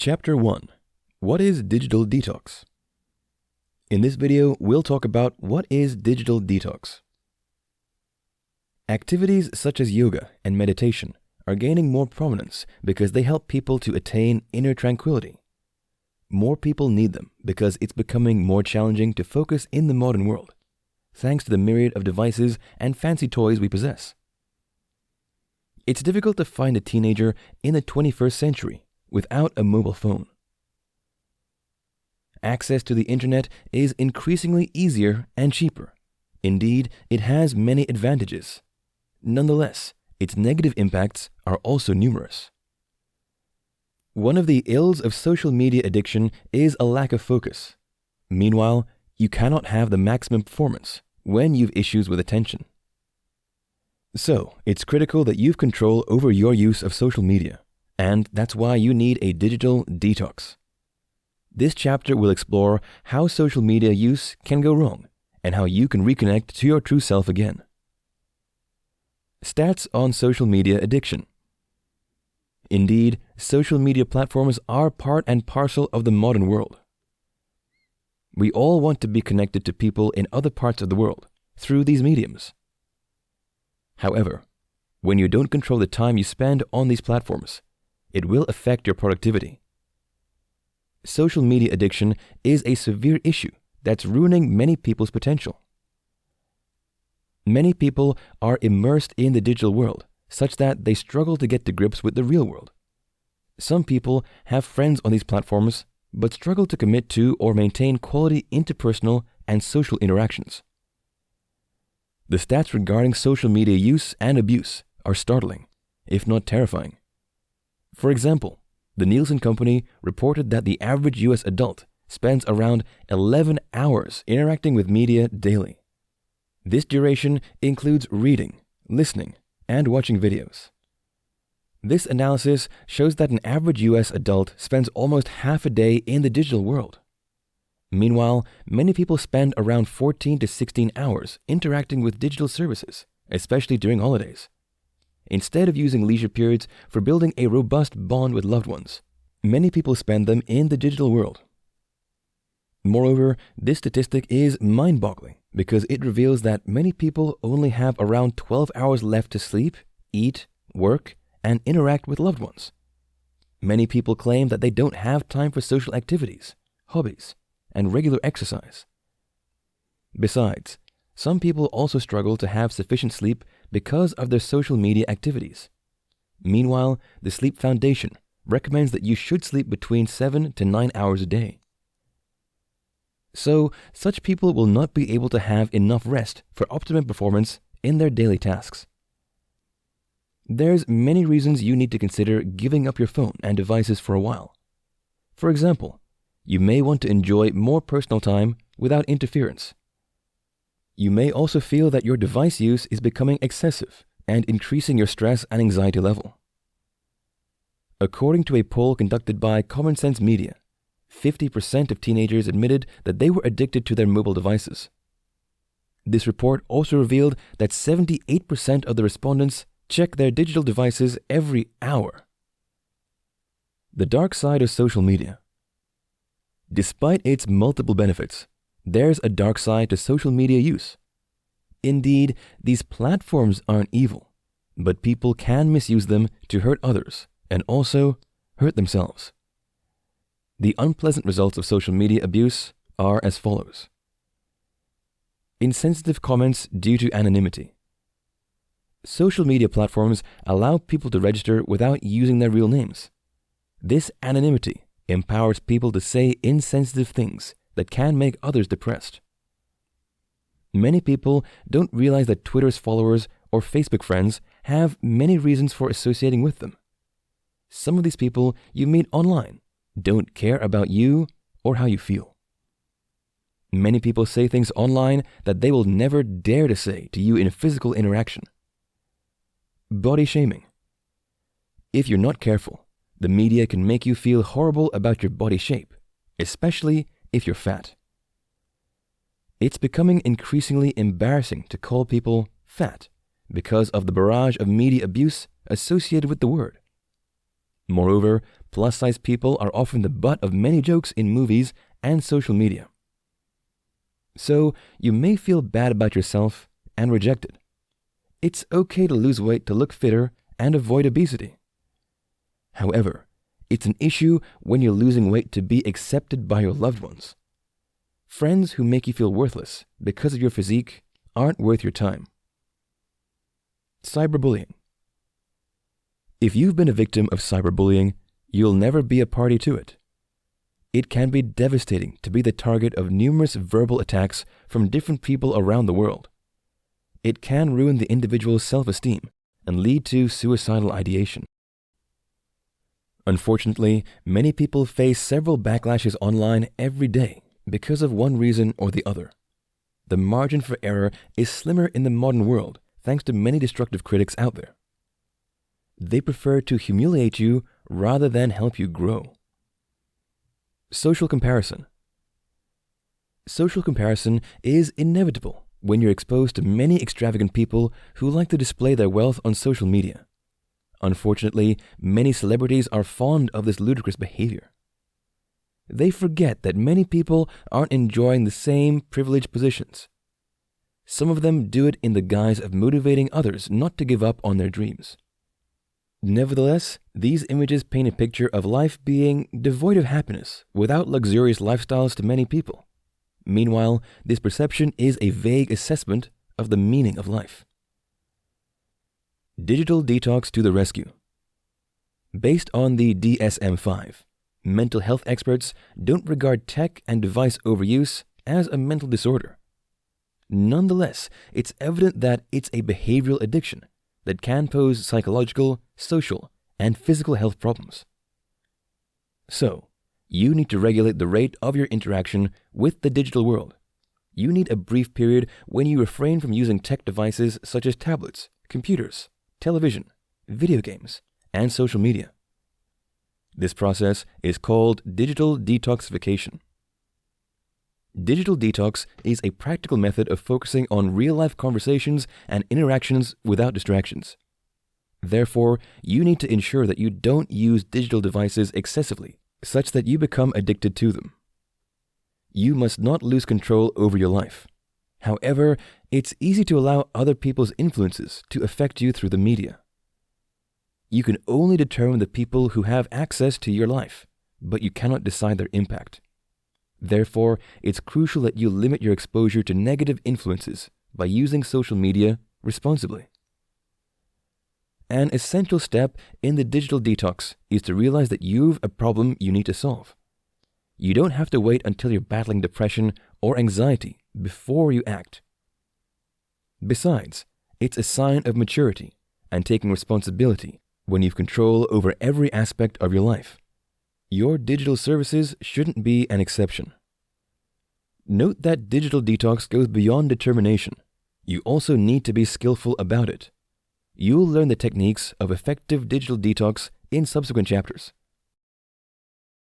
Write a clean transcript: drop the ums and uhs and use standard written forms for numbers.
Chapter 1. What is digital detox? In this video, we'll talk about what is digital detox. Activities such as yoga and meditation are gaining more prominence because they help people to attain inner tranquility. More people need them because it's becoming more challenging to focus in the modern world, thanks to the myriad of devices and fancy toys we possess. It's difficult to find a teenager in the 21st century without a mobile phone. Access to the internet is increasingly easier and cheaper. Indeed, it has many advantages. Nonetheless, its negative impacts are also numerous. One of the ills of social media addiction is a lack of focus. Meanwhile, you cannot have the maximum performance when you've issues with attention. So, it's critical that you've control over your use of social media, and that's why you need a digital detox. This chapter will explore how social media use can go wrong and how you can reconnect to your true self again. Stats on social media addiction. Indeed, social media platforms are part and parcel of the modern world. We all want to be connected to people in other parts of the world through these mediums. However, when you don't control the time you spend on these platforms, it will affect your productivity. Social media addiction is a severe issue that's ruining many people's potential. Many people are immersed in the digital world such that they struggle to get to grips with the real world. Some people have friends on these platforms but struggle to commit to or maintain quality interpersonal and social interactions. The stats regarding social media use and abuse are startling, if not terrifying. For example, the Nielsen Company reported that the average US adult spends around 11 hours interacting with media daily. This duration includes reading, listening, and watching videos. This analysis shows that an average US adult spends almost half a day in the digital world. Meanwhile, many people spend around 14 to 16 hours interacting with digital services, especially during holidays. Instead of using leisure periods for building a robust bond with loved ones, many people spend them in the digital world. Moreover, this statistic is mind-boggling because it reveals that many people only have around 12 hours left to sleep, eat, work, and interact with loved ones. Many people claim that they don't have time for social activities, hobbies, and regular exercise. Besides, some people also struggle to have sufficient sleep because of their social media activities. Meanwhile, the Sleep Foundation recommends that you should sleep between 7 to 9 hours a day. So, such people will not be able to have enough rest for optimum performance in their daily tasks. There's many reasons you need to consider giving up your phone and devices for a while. For example, you may want to enjoy more personal time without interference. You may also feel that your device use is becoming excessive and increasing your stress and anxiety level. According to a poll conducted by Common Sense Media, 50% of teenagers admitted that they were addicted to their mobile devices. This report also revealed that 78% of the respondents check their digital devices every hour. The dark side of social media. Despite its multiple benefits, there's a dark side to social media use. Indeed, these platforms aren't evil, but people can misuse them to hurt others and also hurt themselves. The unpleasant results of social media abuse are as follows. Insensitive comments due to anonymity. Social media platforms allow people to register without using their real names. This anonymity empowers people to say insensitive things that can make others depressed. Many people don't realize that Twitter's followers or Facebook friends have many reasons for associating with them. Some of these people you meet online don't care about you or how you feel. Many people say things online that they will never dare to say to you in a physical interaction. Body shaming. If you're not careful, the media can make you feel horrible about your body shape, especially if you're fat. It's becoming increasingly embarrassing to call people fat because of the barrage of media abuse associated with the word. Moreover, plus-size people are often the butt of many jokes in movies and social media. So you may feel bad about yourself and rejected. It's okay to lose weight to look fitter and avoid obesity. However, it's an issue when you're losing weight to be accepted by your loved ones. Friends who make you feel worthless because of your physique aren't worth your time. Cyberbullying. If you've been a victim of cyberbullying, you'll never be a party to it. It can be devastating to be the target of numerous verbal attacks from different people around the world. It can ruin the individual's self-esteem and lead to suicidal ideation. Unfortunately, many people face several backlashes online every day because of one reason or the other. The margin for error is slimmer in the modern world thanks to many destructive critics out there. They prefer to humiliate you rather than help you grow. Social comparison. Social comparison is inevitable when you're exposed to many extravagant people who like to display their wealth on social media. Unfortunately, many celebrities are fond of this ludicrous behavior. They forget that many people aren't enjoying the same privileged positions. Some of them do it in the guise of motivating others not to give up on their dreams. Nevertheless, these images paint a picture of life being devoid of happiness without luxurious lifestyles to many people. Meanwhile, this perception is a vague assessment of the meaning of life. Digital detox to the rescue. Based on the DSM-5, mental health experts don't regard tech and device overuse as a mental disorder. Nonetheless, it's evident that it's a behavioral addiction that can pose psychological, social, and physical health problems. So, you need to regulate the rate of your interaction with the digital world. You need a brief period when you refrain from using tech devices such as tablets, computers, television, video games, and social media. This process is called digital detoxification. Digital detox is a practical method of focusing on real-life conversations and interactions without distractions. Therefore, you need to ensure that you don't use digital devices excessively, such that you become addicted to them. You must not lose control over your life. However, it's easy to allow other people's influences to affect you through the media. You can only determine the people who have access to your life, but you cannot decide their impact. Therefore, it's crucial that you limit your exposure to negative influences by using social media responsibly. An essential step in the digital detox is to realize that you've a problem you need to solve. You don't have to wait until you're battling depression or anxiety before you act. Besides, it's a sign of maturity and taking responsibility when you've control over every aspect of your life. Your digital services shouldn't be an exception. Note that digital detox goes beyond determination. You also need to be skillful about it. You'll learn the techniques of effective digital detox in subsequent chapters.